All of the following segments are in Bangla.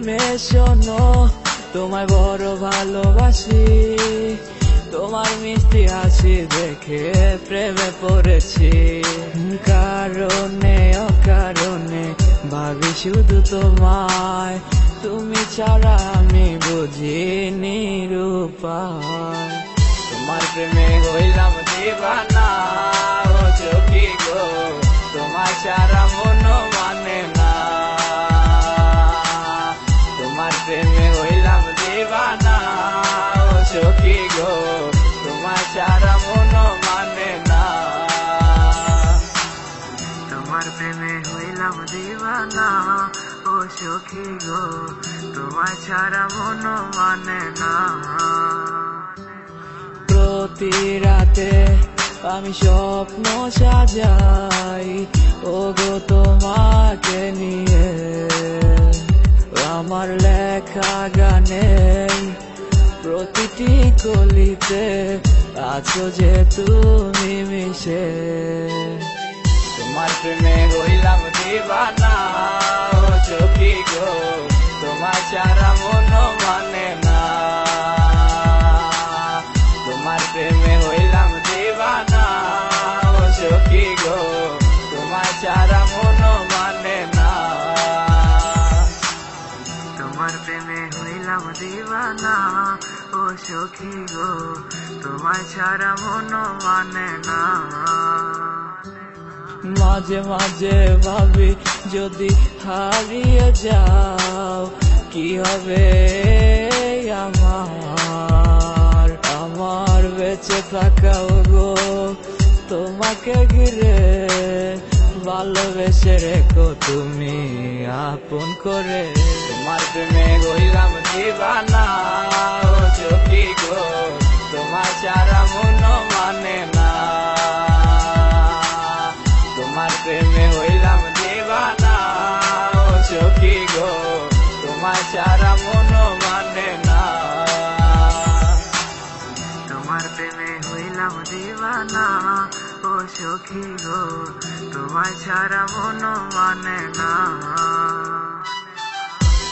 প্রেমে শোনো তোমায় বড় ভালোবাসি, তোমার মিষ্টি হাসি দেখে প্রেমে পড়েছি। কারণে অকারণে ভাবি শুধু তোমায়, তুমি ছাড়া আমি বুঝি নিরুপায়। তোমার প্রেমে হইলাম দিবানা, ও চোখি গো তোমার ছাড়া মন মানে না। তোমার প্রেমে হইলাম দিবানা, ও চোখি গো তোমার ছাড়া মন মানে না। তোমার প্রেমে হইলাম দিবানা, ও সখী গো তোমার ছাড়া মন মানে না। প্রতি রাতে আমি স্বপ্ন সাজাই, ও গো তোমাকে নিয়ে। আমার লেখা গানে প্রতিটি কলিতে আছো যে তুমি মিশে। তোমার প্রেমে হইলাম দিবানা, ও চোখি গো তোমার ছাড়া মন মানে না। তোমার প্রেমে হইলাম দিবানা, ও চোখি গো তোমার ছাড়া মন মানে না। তোমার প্রেমে হইলাম দিবানা, ও সখী গো তোমার ছাড়া মন মানে না। মাঝে মাঝে ভাবি যদি হারিয়ে যাও কি হবে আমার। আমার বেঁচে থাকাও গো তোমাকে ঘিরে, ভালোবেসে রেখো তুমি আপন করে। তোমার প্রেমে হইলাম দিবানা, ও চোখি গো তোমার ছাড়া মন মানে না। তোমার প্রেমে হইলাম দিবানা, ও চোখি গো তোমার ছাড়া মন মানে না। তোমার প্রেমে হইলাম দিবানা, ও সখী গো তোমার ছাড়া মন মানে না।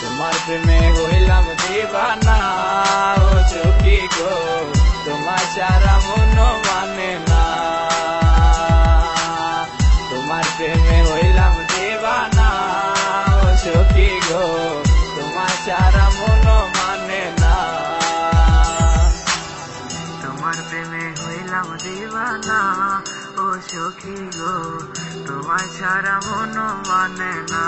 তোমার প্রেমে হইলাম দিবানা, ও চোখি গো তোমার ছাড়া মন মানে না। তোমার প্রেমে হইলাম দিবানা, ও চোখি গো তোমার ছাড়া মন মানে না। তোমার প্রেমে হইলাম দিবানা, ও সখী গো তোমার ছাড়া মন মানে না।